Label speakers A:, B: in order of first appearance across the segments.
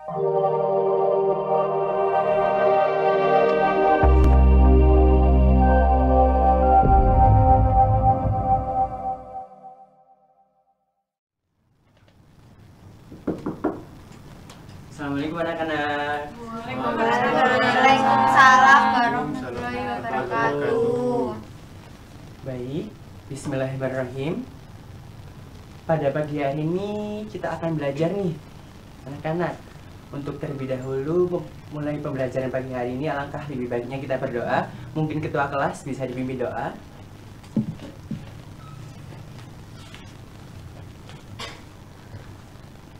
A: Assalamualaikum anak-anak.
B: Waalaikumsalam warahmatullahi wabarakatuh.
A: Baik, bismillahirrahmanirrahim. Pada pagi hari ini kita akan belajar nih anak-anak. Untuk terlebih dahulu mulai pembelajaran pagi hari ini, alangkah lebih baiknya kita berdoa. Mungkin ketua kelas bisa dipimpin doa.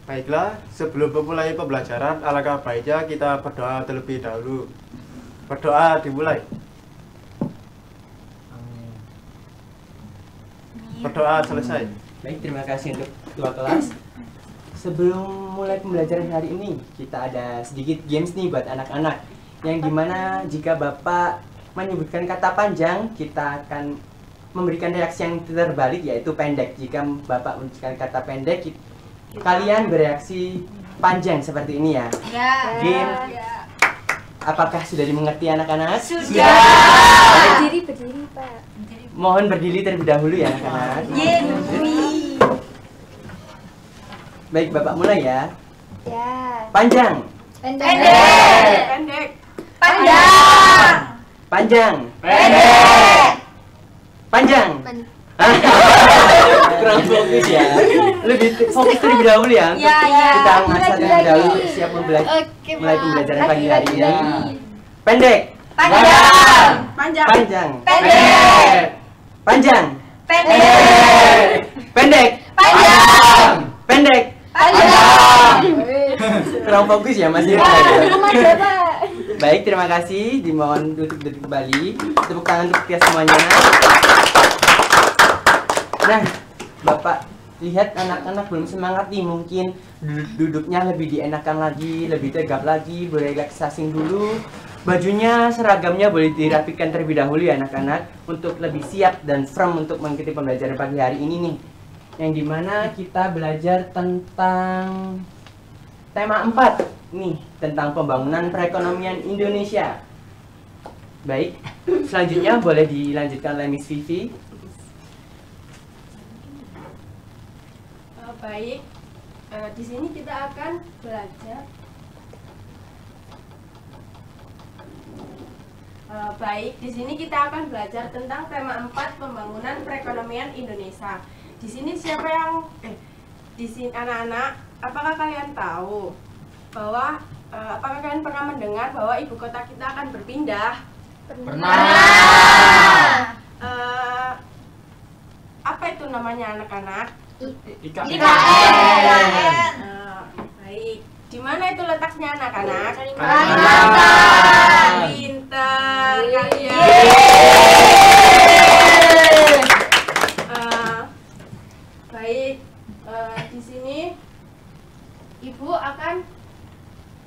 C: Baiklah, sebelum memulai pembelajaran, alangkah baiknya kita berdoa terlebih dahulu. Berdoa dimulai. Berdoa selesai.
A: Baik, terima kasih untuk ketua kelas. Sebelum mulai pembelajaran hari ini, kita ada sedikit games nih buat anak-anak. Yang dimana jika Bapak menyebutkan kata panjang, kita akan memberikan reaksi yang terbalik, yaitu pendek. Jika Bapak menyebutkan kata pendek, kalian bereaksi panjang seperti ini ya. Game. Apakah sudah dimengerti anak-anak?
B: Sudah.
D: Berdiri, Pak.
A: Mohon berdiri terlebih dahulu ya anak-anak. Baik, Bapak mulai ya.
D: Ya.
A: Panjang.
D: Pendek.
B: Pendek. Panjang.
A: Panjang.
B: Pendek.
A: Panjang. Kurang fokus ya. Lebih fokus terlebih dahulu ya.
B: Ya, ya.
A: Kita mengasah terlebih dahulu
D: Lagi.
A: siap mulai
D: Oke,
A: pembelajaran
D: Pak.
A: pagi hari ini.
D: Lagi.
A: Pendek.
B: Panjang. Panjang.
A: Panjang.
B: Pendek.
A: Panjang.
B: Pendek.
A: Pendek.
B: Panjang.
A: Pendek.
B: Panjang.
A: Kurang fokus ya Mas.
D: Belum ada, Pak.
A: Baik, terima kasih. Dimohon duduk kembali. Tepuk tangan untuk kita semuanya. Nah, Bapak lihat anak-anak belum semangat nih, mungkin duduknya lebih dienakan lagi, lebih tegap lagi, boleh relaksasi dulu. Bajunya, seragamnya boleh dirapikan terlebih dahulu ya anak-anak, untuk lebih siap dan firm untuk mengikuti pembelajaran pagi hari ini nih. Yang dimana kita belajar tentang tema 4 nih, tentang pembangunan perekonomian Indonesia. Baik, selanjutnya boleh dilanjutkan oleh Miss Vivi.
E: Baik, di sini kita akan belajar. Di sini kita akan belajar tentang tema 4 pembangunan perekonomian Indonesia. Di sini siapa yang di sini anak-anak, apakah kalian tahu bahwa apakah kalian pernah mendengar bahwa ibu kota kita akan berpindah?
B: Pernah.
E: Apa itu namanya anak-anak?
B: IKN.
E: Baik. Di mana itu letaknya anak-anak?
B: Kalimantan.
E: Pinter kalian. Baik. Di sini Ibu akan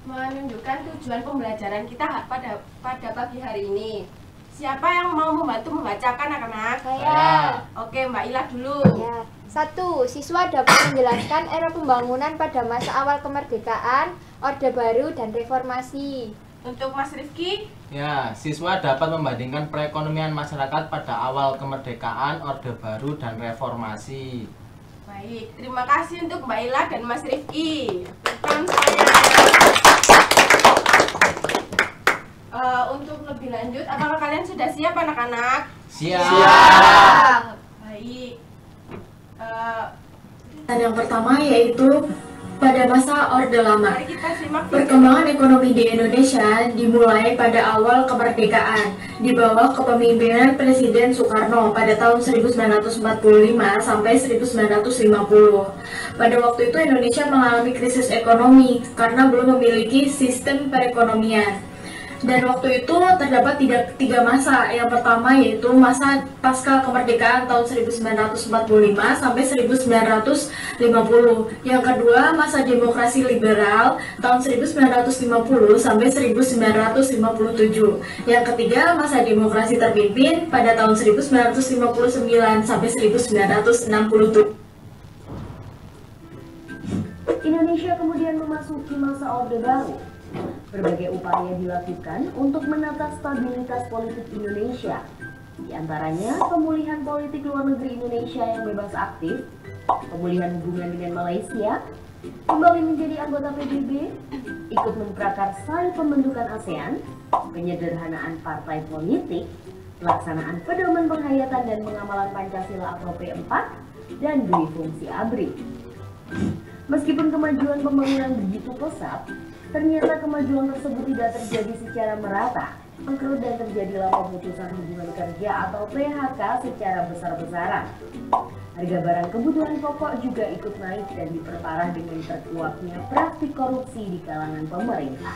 E: menunjukkan tujuan pembelajaran kita pada pagi hari ini. Siapa yang mau membantu membacakan anak-anak?
D: Saya.
E: Oke, Mbak Ila dulu.
D: Ya. 1. Siswa dapat menjelaskan era pembangunan pada masa awal kemerdekaan, Orde Baru, dan Reformasi.
E: Untuk Mas Rifki,
F: Ya, siswa dapat membandingkan perekonomian masyarakat pada awal kemerdekaan, Orde Baru, dan Reformasi.
E: baik. Terima kasih untuk Mbak Ila dan Mas Rifki. Bukan saya. Untuk lebih lanjut, apakah kalian sudah siap anak-anak?
F: Siap.
E: Baik.
G: Dan yang pertama yaitu pada masa Orde Lama.
E: Mari kita simak.
G: Perkembangan ekonomi di Indonesia dimulai pada awal kemerdekaan di bawah kepemimpinan Presiden Soekarno pada tahun 1945 sampai 1950. Pada waktu itu Indonesia mengalami krisis ekonomi karena belum memiliki sistem perekonomian. Dan waktu itu terdapat tiga masa. Yang pertama yaitu masa pasca kemerdekaan tahun 1945 sampai 1950. Yang kedua masa demokrasi liberal tahun 1950 sampai 1957. Yang ketiga masa demokrasi terpimpin pada tahun 1959 sampai 1967.
H: Indonesia kemudian memasuki memasuki masa Orde Baru, berbagai upaya dilakukan untuk menata stabilitas politik Indonesia. Di antaranya pemulihan politik luar negeri Indonesia yang bebas aktif, pemulihan hubungan dengan Malaysia, kembali menjadi anggota PBB, ikut memprakarsai pembentukan ASEAN, penyederhanaan partai politik, pelaksanaan pedoman penghayatan dan pengamalan Pancasila atau P4, dan dui fungsi ABRI. Meskipun kemajuan pembangunan begitu pesat, ternyata kemajuan tersebut tidak terjadi secara merata, dan terjadilah pemutusan hubungan kerja atau PHK secara besar-besaran. Harga barang kebutuhan pokok juga ikut naik dan diperparah dengan terkuaknya praktik korupsi di kalangan pemerintah.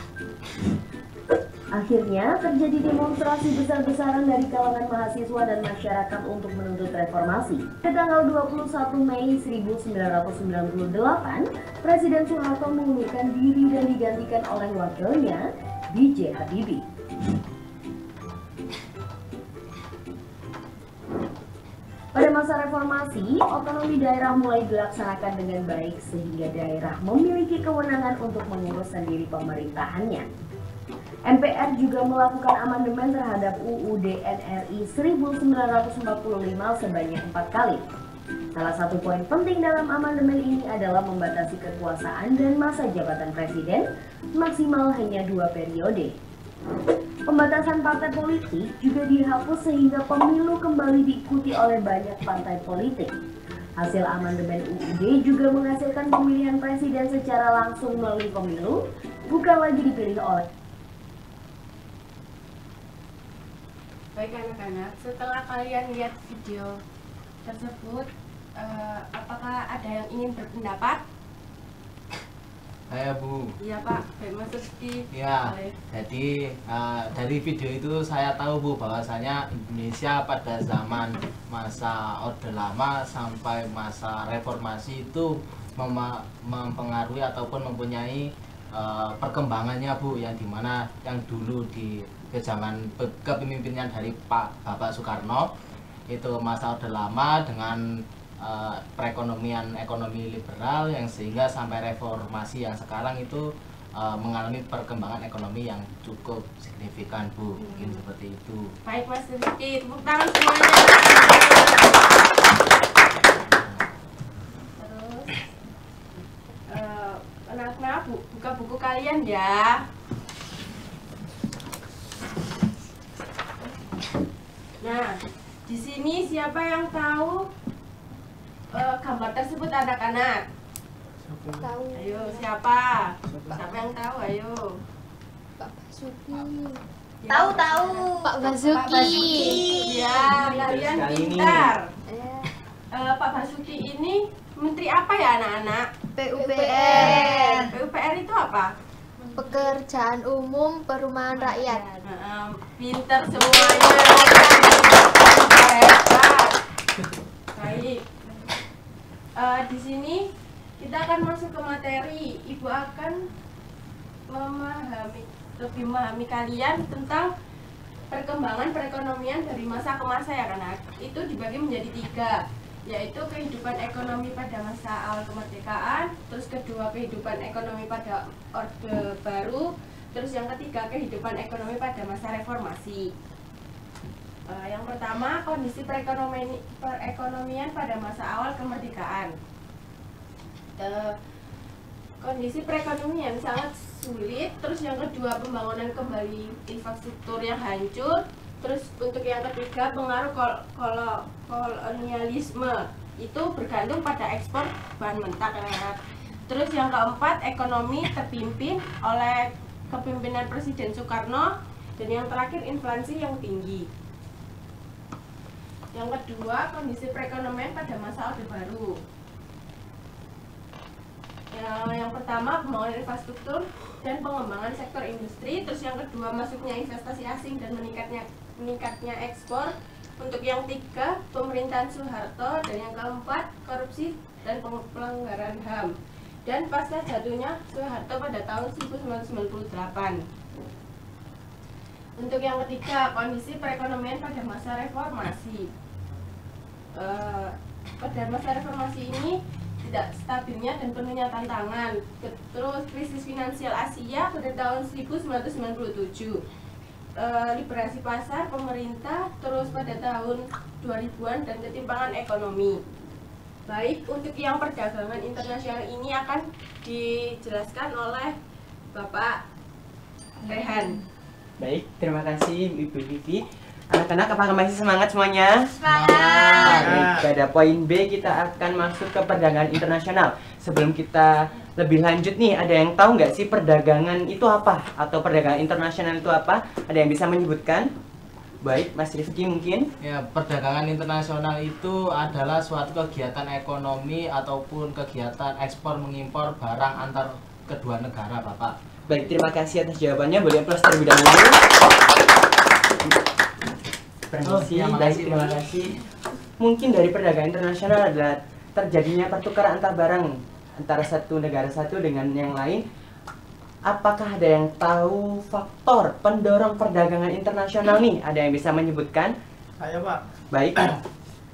H: Akhirnya terjadi demonstrasi besar-besaran dari kalangan mahasiswa dan masyarakat untuk menuntut reformasi. Pada tanggal 21 Mei 1998, Presiden Soeharto mengundurkan diri dan digantikan oleh wakilnya, B.J. Habibie. Pada masa reformasi, otonomi daerah mulai dilaksanakan dengan baik sehingga daerah memiliki kewenangan untuk mengurus sendiri pemerintahannya. MPR juga melakukan amandemen terhadap UUD NRI 1945 sebanyak 4 kali. Salah satu poin penting dalam amandemen ini adalah membatasi kekuasaan dan masa jabatan presiden maksimal hanya 2 periode. Pembatasan partai politik juga dihapus sehingga pemilu kembali diikuti oleh banyak partai politik. Hasil amandemen UUD juga menghasilkan pemilihan presiden secara langsung melalui pemilu, bukan lagi dipilih oleh.
E: Baik anak-anak, setelah kalian lihat video tersebut, apakah ada yang ingin berpendapat?
F: Saya Bu.
E: Iya Pak, baik Mas Rizky.
F: Ya, jadi dari video itu saya tahu Bu bahwasanya Indonesia pada zaman masa Orde Lama sampai masa reformasi itu mempengaruhi ataupun mempunyai perkembangannya Bu, yang dimana yang dulu di zaman kepemimpinan dari Bapak Soekarno itu masa Orde Lama dengan ekonomi liberal yang sehingga sampai reformasi yang sekarang itu mengalami perkembangan ekonomi yang cukup signifikan Bu, mungkin seperti itu.
E: Baik Mas Rizky, tepuk tangan semuanya. Terus anak-anak buka buku kalian ya. Nah, di sini siapa yang tahu gambar tersebut anak-anak?
D: Tahu.
E: Ayo, siapa? Siapa yang tahu? Ayo.
D: Pak Basuki.
E: Ya.
B: Tahu.
D: Pak Basuki.
E: Ya, kalian pintar.
D: Eh,
E: Pak Basuki ini menteri apa ya anak-anak?
D: PUPR.
E: PUPR itu apa?
D: Pekerjaan Umum Perumahan Rakyat.
E: Pintar semuanya. Hebat. Baik. Di sini kita akan masuk ke materi. Ibu akan lebih memahami kalian tentang perkembangan perekonomian dari masa ke masa ya kan. Itu dibagi menjadi 3, yaitu kehidupan ekonomi pada masa awal kemerdekaan, terus kedua kehidupan ekonomi pada Orde Baru, terus yang ketiga kehidupan ekonomi pada masa reformasi. Yang pertama, kondisi perekonomian pada masa awal kemerdekaan. Kondisi perekonomian sangat sulit. Terus yang kedua, pembangunan kembali infrastruktur yang hancur. Terus untuk yang ketiga, pengaruh kolonialisme itu bergantung pada ekspor bahan mentah. Terus yang keempat, ekonomi terpimpin oleh kepemimpinan Presiden Soekarno. Dan yang terakhir, inflasi yang tinggi. Yang kedua, kondisi perekonomian pada masa Orde Baru. Yang pertama, pembangunan infrastruktur dan pengembangan sektor industri. Terus yang kedua, masuknya investasi asing dan meningkatnya ekspor. Untuk yang tiga, pemerintahan Soeharto. Dan yang keempat, korupsi dan pelanggaran HAM. Dan pasca jatuhnya Soeharto pada tahun 1998. Untuk yang ketiga, kondisi perekonomian pada masa reformasi. Pada masa reformasi ini tidak stabilnya dan penuhnya tantangan. Terus krisis finansial Asia pada tahun 1997, liberasi pasar pemerintah terus pada tahun 2000-an dan ketimpangan ekonomi. Baik, untuk yang perdagangan internasional ini akan dijelaskan oleh Bapak Rehan.
A: Baik, terima kasih Ibu Vivi. Anak-anak, apakah masih semangat semuanya?
B: Semangat.
A: Baik, pada poin B kita akan masuk ke perdagangan internasional. Sebelum kita lebih lanjut nih, ada yang tahu nggak sih perdagangan itu apa? Atau perdagangan internasional itu apa? Ada yang bisa menyebutkan? Baik, Mas Rifki mungkin?
F: Ya, perdagangan internasional itu adalah suatu kegiatan ekonomi ataupun kegiatan ekspor mengimpor barang antar kedua negara, Bapak.
A: Baik, terima kasih atas jawabannya. Boleh aplaus terlebih dahulu. Permisi,
F: ya,
A: baik,
F: makasih,
A: terima
F: Pak.
A: kasih. Mungkin dari perdagangan internasional adalah terjadinya pertukaran antar barang antara satu negara satu dengan yang lain. Apakah ada yang tahu faktor pendorong perdagangan internasional nih? Ada yang bisa menyebutkan?
C: Saya Pak,
A: Baik,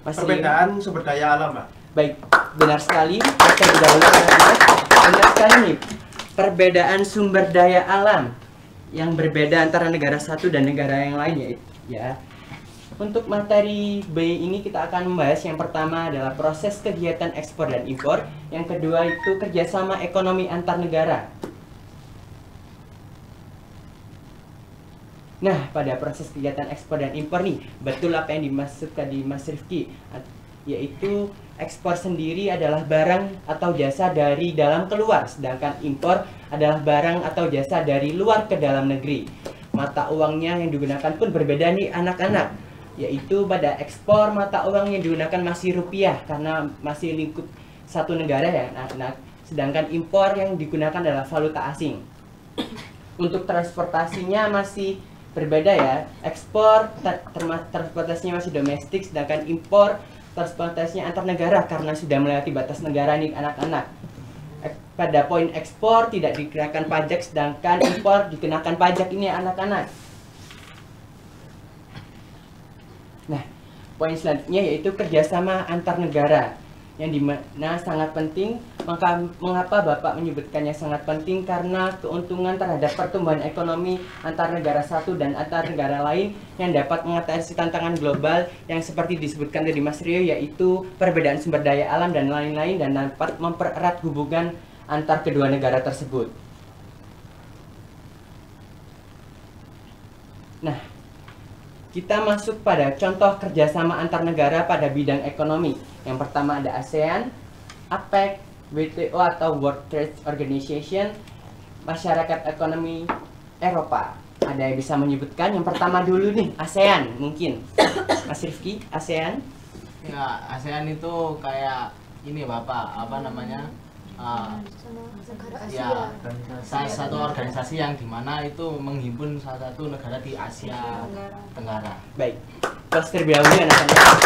A: Mas
C: perbedaan sumber daya alam Pak.
A: Baik, benar sekali. Terlebih dahulu, anak-anak. Benar sekali nih. Perbedaan sumber daya alam yang berbeda antara negara satu dan negara yang lain ya. Untuk materi B ini kita akan membahas yang pertama adalah proses kegiatan ekspor dan impor. Yang kedua itu kerjasama ekonomi antar negara. Nah, pada proses kegiatan ekspor dan impor nih, betul apa yang dimaksudkan di Mas Rifki, yaitu ekspor sendiri adalah barang atau jasa dari dalam keluar, sedangkan impor adalah barang atau jasa dari luar ke dalam negeri. Mata uangnya yang digunakan pun berbeda nih anak-anak, yaitu pada ekspor mata uang yang digunakan masih rupiah karena masih lingkup satu negara ya anak-anak, sedangkan impor yang digunakan adalah valuta asing. Untuk transportasinya masih berbeda ya, ekspor transportasinya masih domestik, sedangkan impor transportasinya antar negara karena sudah melewati batas negara nih anak-anak. Pada poin ekspor tidak dikenakan pajak, sedangkan impor dikenakan pajak ini anak-anak. Nah, poin selanjutnya yaitu kerjasama antar negara yang dimana sangat penting. Mengapa Bapak menyebutkannya sangat penting? Karena keuntungan terhadap pertumbuhan ekonomi antar negara satu dan antar negara lain yang dapat mengatasi tantangan global yang seperti disebutkan tadi Mas Rio, yaitu perbedaan sumber daya alam dan lain-lain, dan dapat mempererat hubungan antar kedua negara tersebut. Nah, kita masuk pada contoh kerjasama antar negara pada bidang ekonomi. Yang pertama ada ASEAN, APEC, WTO atau World Trade Organization, Masyarakat Ekonomi Eropa. Ada yang bisa menyebutkan? Yang pertama dulu nih, ASEAN mungkin. Mas Rifki, ASEAN?
F: Ya, ASEAN itu kayak ini Bapak, apa namanya? Ya, salah satu organisasi yang dimana itu menghimpun salah satu negara di Asia Tenggara.
A: Baik, terus terlebih dahulu anak-anak,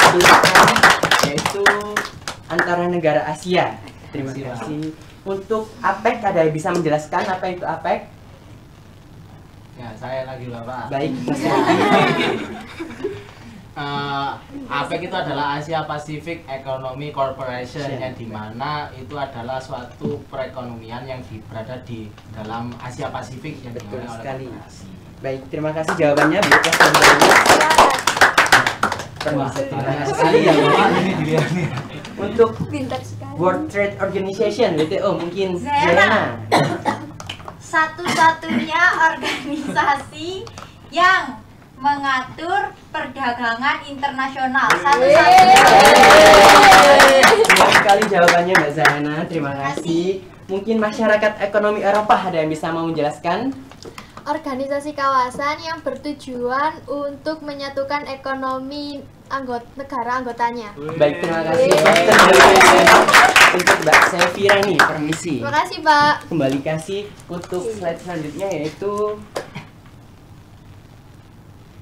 A: yaitu antara negara Asia. Terima kasih. Untuk APEC ada yang bisa menjelaskan apa itu APEC?
F: Ya, saya lagi Bapak.
A: Baik, Mas
F: APEC itu adalah Asia Pacific Economic Corporation, yang dimana itu adalah suatu perekonomian yang berada di dalam Asia Pasifik yang
A: betul
F: dimana
A: sekali.
F: oleh korporasi.
A: Baik, terima kasih jawabannya. Terima kasih sekali ya Bapak.
F: Ini dilihat nih.
A: Untuk
D: Pintar sekali.
A: World Trade Organization WTO mungkin
B: Zena.
A: Zena.
B: Satu-satunya organisasi yang mengatur perdagangan internasional. Satu-satunya.
A: Terima sekali jawabannya Mbak Zana. Terima kasih. Mungkin masyarakat ekonomi Eropa ada yang bisa mau menjelaskan?
D: Organisasi kawasan yang bertujuan untuk menyatukan ekonomi negara anggotanya.
A: Baik, terima kasih. Untuk Mbak Sevira nih, permisi.
D: Terima kasih, Pak.
A: Kembali kasih untuk slide selanjutnya yaitu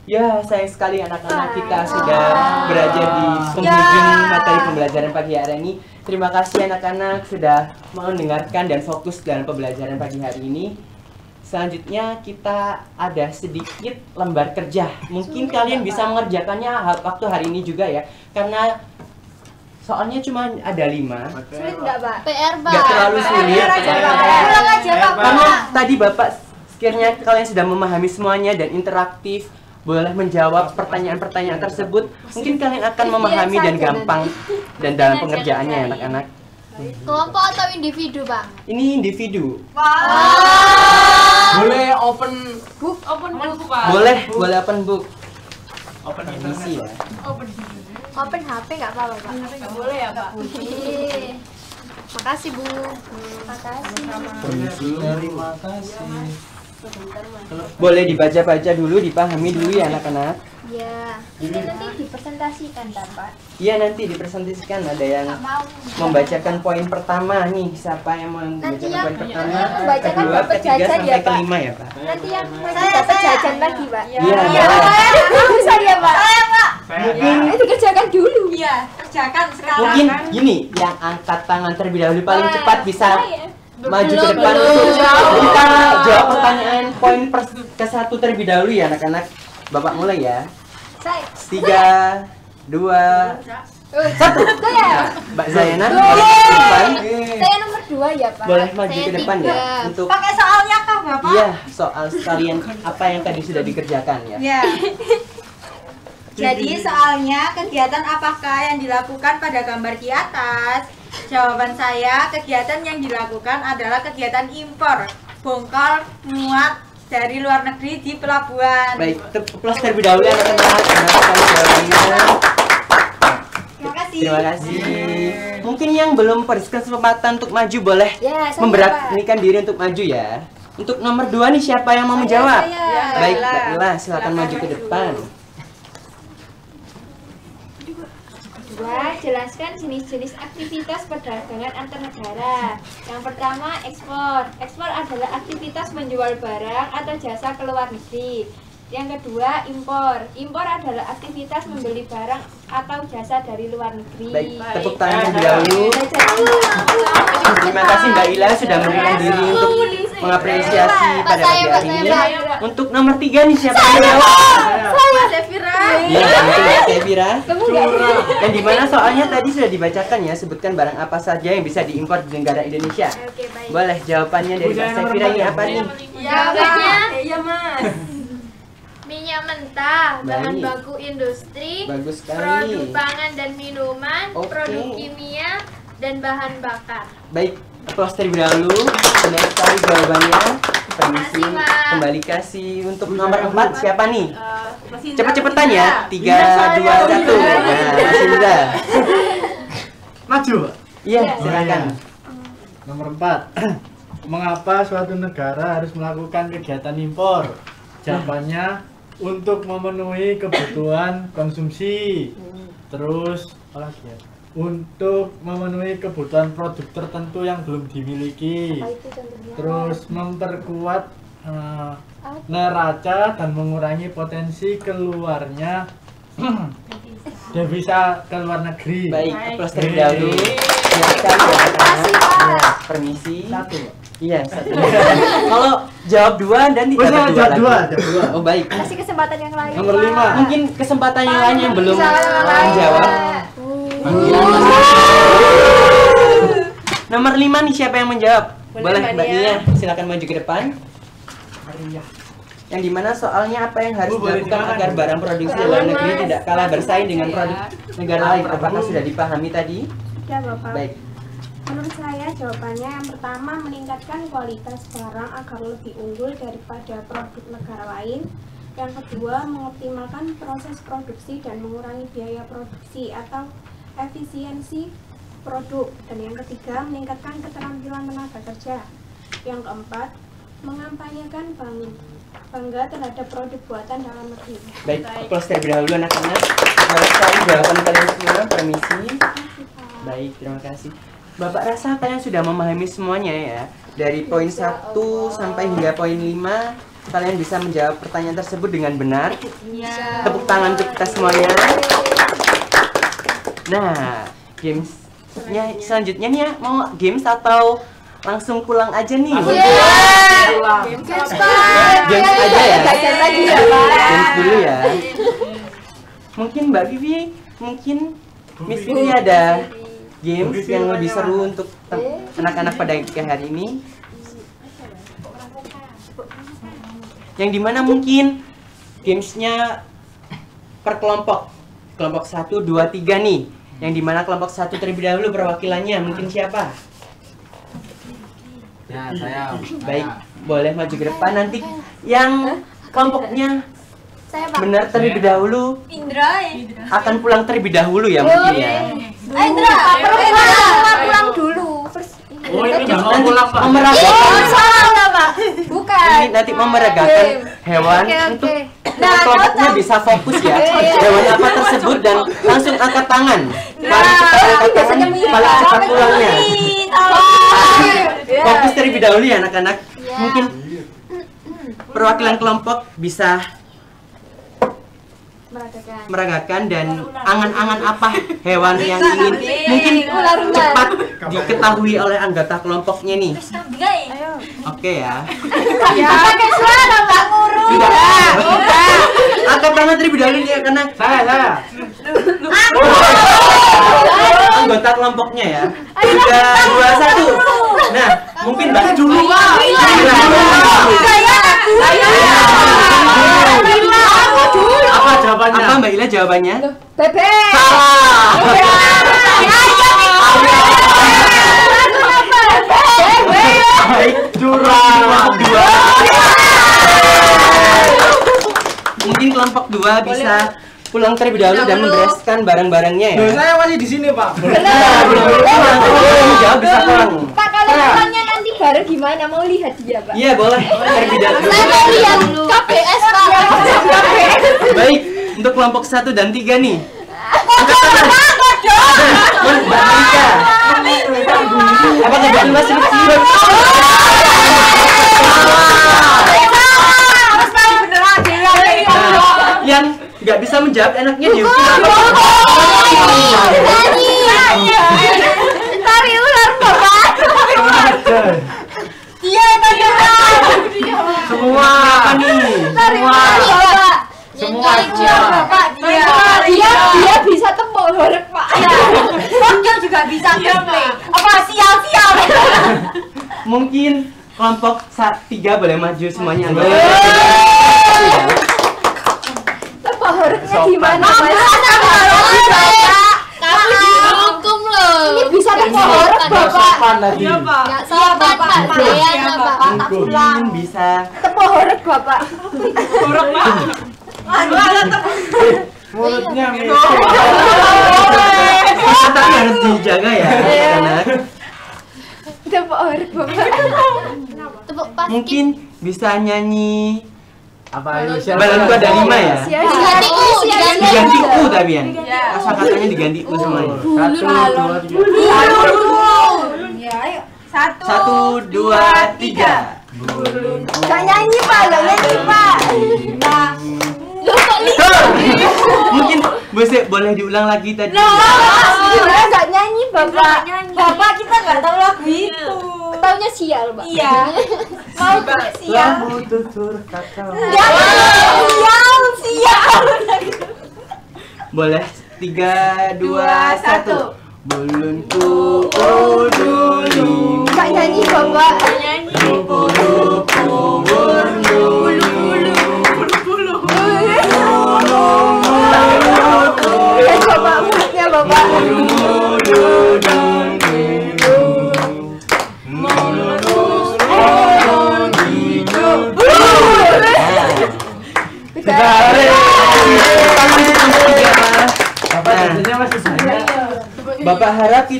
A: ya, sayang sekali anak-anak kita sudah berada di penghujung materi pembelajaran pagi hari ini. Terima kasih anak-anak sudah mendengarkan dan fokus dalam pembelajaran pagi hari ini. Selanjutnya kita ada sedikit lembar kerja. Mungkin kalian bisa mengerjakannya waktu hari ini juga ya. Karena Soalnya cuma ada 5.
D: Sulit nggak, Pak?
B: PR, Pak.
A: Nggak terlalu sulit.
B: Ulang aja, Pak.
A: Karena tadi Bapak sekiranya kalian sudah memahami semuanya dan interaktif, boleh menjawab pertanyaan-pertanyaan tersebut, mungkin kalian akan memahami dan gampang dan dalam pengerjaannya ya, anak-anak.
B: Kelompok atau individu, Pak?
A: Ini individu.
F: Boleh open
E: Open book, Pak.
A: Boleh open book.
F: open
A: Permisi ya.
D: Open HP nggak apa-apa, Pak?
E: Nggak boleh ya, Pak?
D: Makasih, Bu. Makasih.
F: Terima kasih.
A: Boleh dibaca-baca dulu, dipahami dulu ya anak-anak.
D: Ya, ini nanti dipresentasikan, kan, Pak?
A: Iya, nanti dipresentasikan, ada yang membacakan poin pertama nih. Siapa yang mau membacakan
D: yang
A: poin pertama,
D: membacakan
A: kedua,
D: dapat
A: ketiga
D: jajan
A: sampai
D: ya, Pak?
A: kelima ya, Pak?
D: Nanti yang dapat jajan lagi, Pak.
A: Iya.
D: Bisa ya, Pak?
A: Mungkin
D: Dikerjakan dulu.
B: Iya, kerjakan sekarang.
A: mungkin gini, yang angkat tangan terlebih dahulu paling cepat bisa maju ke depan
B: belum.
A: untuk kita jawab pertanyaan poin ke satu terlebih dahulu ya anak-anak. Bapak mulai ya. 3, 2, 1. Nah, Mbak Zayana maju ke depan.
D: Saya nomor 2 ya, Pak.
A: Boleh maju
B: Saya
A: ke depan ya
B: 3.
A: untuk
B: Pakai soalnya kah, Bapak?
A: iya soal sekalian apa yang tadi sudah dikerjakan ya.
B: Ya. Jadi soalnya kegiatan apakah yang dilakukan pada gambar di atas? Jawaban saya, kegiatan yang dilakukan adalah kegiatan impor, bongkar, muat dari luar negeri di pelabuhan.
A: Baik, plus terlebih dahulu anak-anak. Jawabannya.
B: Terima kasih.
A: Terima kasih. Mungkin yang belum berkesempatan untuk maju boleh
D: Ya, saya,
A: memberanikan diri untuk maju ya. Untuk nomor 2 nih siapa yang mau menjawab?
B: saya.
A: Baik, Mbak Ila, silakan maju ke depan.
D: 2. Jelaskan jenis-jenis aktivitas perdagangan antar negara. Yang pertama, ekspor. Ekspor adalah aktivitas menjual barang atau jasa ke luar negeri. Yang kedua, impor. Impor adalah aktivitas membeli barang atau jasa dari luar negeri.
A: Baik, tepuk tangan terlebih dahulu. Terima kasih Mbak Ila sudah memberikan diri untuk mengapresiasi pada pagi hari ini. Untuk nomor 3 nih siapa yang menjawab?
B: Saya Devira.
A: Iya, itu Mbak Sevira.
D: Kamu nggak?
A: Dan di mana soalnya tadi sudah dibacakan ya, sebutkan barang apa saja yang bisa diimpor di negara Indonesia.
D: Oke, baik.
A: Boleh jawabannya dari Mbak Sevira ini apa nih?
E: Jawabannya? Iya, Mas.
D: Minyak mentah, bahan
A: Baik.
D: baku industri,
A: Bagus sekali.
D: produk pangan dan minuman,
A: Oke.
D: produk kimia, dan bahan bakar.
A: Baik, applause terlebih dahulu. Benar sekali jawabannya. Permisi,
D: Makasih, Pak.
A: kembali kasih untuk nomor 4 siapa nih?
E: Mas Indra.
A: Cepet-cepetan ya. 3, 2, 1. Nah, Mas Indra.
C: Maju, Pak.
A: Iya, silakan.
I: Nomor 4. Mengapa suatu negara harus melakukan kegiatan impor? Jawabannya untuk memenuhi kebutuhan konsumsi. Terus apa lagi ya? Untuk memenuhi kebutuhan produk tertentu yang belum dimiliki.
D: Apa itu contohnya?
I: Terus memperkuat neraca dan mengurangi potensi keluarnya devisa ke luar negeri.
A: Baik, applause terlebih dahulu. Silakan jawabannya. Ya, permisi.
I: 1.
A: Iya, 1. Kalau jawab 2 dan tidak ada 2
C: jawab
A: lagi.
C: 2.
A: Oh, baik.
D: Kasih kesempatan yang lain.
I: Nomor
D: Pak.
I: 5.
A: Mungkin kesempatan yang lain yang belum
D: Bisa yang lain.
A: menjawab. Nomor 5 nih siapa yang menjawab?
E: Boleh,
A: Mbak
E: Mbak
A: Nia,
E: Nia.
A: silakan maju ke depan. Yang dimana soalnya apa yang harus
C: Bu, boleh
A: dilakukan
C: dimana
A: agar
C: nih?
A: barang produksi luar negeri tidak kalah bersaing dengan produk negara lain? Apakah sudah dipahami tadi?
J: Ya, Bapak.
A: Baik.
J: Menurut saya jawabannya yang pertama meningkatkan kualitas barang agar lebih unggul daripada produk negara lain. Yang kedua mengoptimalkan proses produksi dan mengurangi biaya produksi atau efisiensi produk. Dan yang ketiga meningkatkan keterampilan tenaga kerja. Yang keempat mengampanyekan bangga terhadap produk buatan dalam negeri.
A: Baik, applause terlebih dahulu anak-anak. Baik sekali jawaban kalian semua, permisi. Baik, terima kasih. Bapak rasa kalian sudah memahami semuanya ya. Dari poin 1 sampai hingga poin 5, kalian bisa menjawab pertanyaan tersebut dengan benar.
B: Iya.
A: Tepuk tangan untuk kita semuanya. Nah, gamesnya selanjutnya nih ya, mau games atau langsung pulang aja nih? Games aja ya? Games dulu ya. Mungkin Mbak Vivi, mungkin Miss Vivi ada games yang lebih seru untuk anak-anak pada hari ini. Yang dimana mungkin gamesnya per kelompok. Kelompok 1, 2, 3 nih. Yang dimana kelompok 1 terlebih dahulu perwakilannya. Mungkin siapa?
F: Ya, saya.
A: Baik, boleh maju ke depan. Nanti yang kelompoknya benar terlebih dahulu
B: Indra
A: akan pulang terlebih dahulu ya mungkin ya.
B: Indra
D: pulang dulu.
I: Oh, ini nggak mau
A: Nanti
I: pulang, Pak.
A: memeragakan.
D: Bukan.
A: Ini nanti memeragakan hewan untuk kelompoknya bisa fokus ya. Hewan apa tersebut dan langsung angkat tangan. Paling cepat angkat tangan, paling cepat pulangnya. Fokus terlebih dahulu ya anak-anak. Mungkin perwakilan kelompok bisa meragakan dan angan-angan apa hewan yang ingin mungkin cepat diketahui oleh anggota kelompoknya nih. Oke ya.
B: pakai suara Mbak Guru.
A: Angkat tangan terlebih dahulu nih karena
I: Saya.
A: anggota kelompoknya ya. 3, 2, 1. Nah, mungkin Mbak dulu Pak.
I: Apa jawabannya?
A: Apa Mbak Ila jawabannya?
D: Bebek.
A: Baik,
I: Curang.
A: mungkin kelompok 2 bisa pulang terlebih dahulu dan membereskan barang-barangnya ya.
I: Loh, saya masih di sini, Pak.
A: Belum jawab bisa pulang.
D: Pak, kalau pulangnya nanti bareng gimana? Mau lihat dia, Pak?
A: Iya boleh terlebih dahulu.
D: Saya mau lihat KPS, Pak.
A: Baik, untuk kelompok 1 dan 3 nih. Angkat tangan. Mbak Malika. Apakah betul Mas Lutfi? Nah, yang nggak bisa menjawab enaknya dihukum.
D: Tari ular, Bapak.
B: Dia itu
I: Semua.
A: Apa nih?
I: Semua.
B: Bapak
D: Dia bisa tepuk horek, Pak.
B: dia juga bisa gameplay. Apa sial-sial.
A: Mungkin kelompok 3 boleh maju semuanya.
D: Tepuk horeknya gimana, Mas?
B: Kamu dihukum loh.
D: Ini bisa tepuk horek, Bapak.
I: Sopan tadi.
B: Nggak sopan Pak. Bapak tak pulang.
A: Mungkin bisa.
D: Tepuk horek, Bapak.
I: Mulutnya mikir.
A: Tapi harus dijaga ya anak.
D: Tepuk horek, Bapak.
A: Mungkin bisa nyanyi
I: Apa ini?
A: balonku ada 5 ya.
D: Diganti U,
A: Diganti U tapi ya. Asal katanya diganti U semuanya.
I: 1, 2, 3.
B: Ya, ayo.
A: 1, 2, 3.
D: Gak nyanyi, Pak. Gak nyanyi, Pak.
A: Mungkin boleh diulang lagi tadi.
D: Gimana gak nyanyi, Bapak?
B: Bapak kita nggak tahu lagu itu.
D: Taunya sial, Pak.
B: Iya. Mau sial.
I: Lampu tutur kakao.
B: Sial.
A: Boleh 3, 2, 1. Bulunku dulu.
D: Gak nyanyi, Bapak.
A: Rupu-rupu
D: Ya, coba mulutnya, Bapak.
A: Bapak harap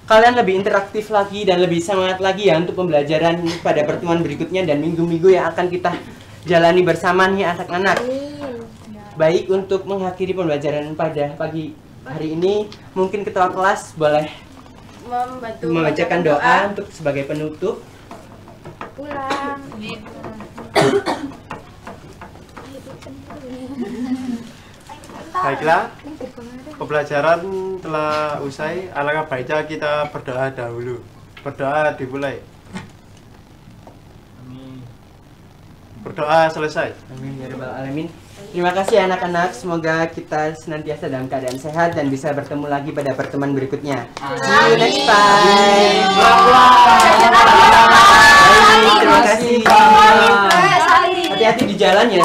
A: kalian lebih interaktif lagi dan lebih semangat lagi ya untuk pembelajaran pada pertemuan berikutnya dan minggu-minggu yang akan kita jalani bersama nih anak-anak. Baik, untuk mengakhiri pembelajaran pada pagi hari ini, mungkin ketua kelas boleh membacakan doa untuk sebagai penutup.
D: Pulang.
C: Baiklah, pembelajaran telah usai. Alangkah baiknya kita berdoa dahulu. Berdoa dimulai. Berdoa selesai.
A: Amin ya rabbal alamin. Terima kasih anak-anak, semoga kita senantiasa dalam keadaan sehat dan bisa bertemu lagi pada pertemuan berikutnya. See you next time. Terima kasih. Hati-hati di jalan ya.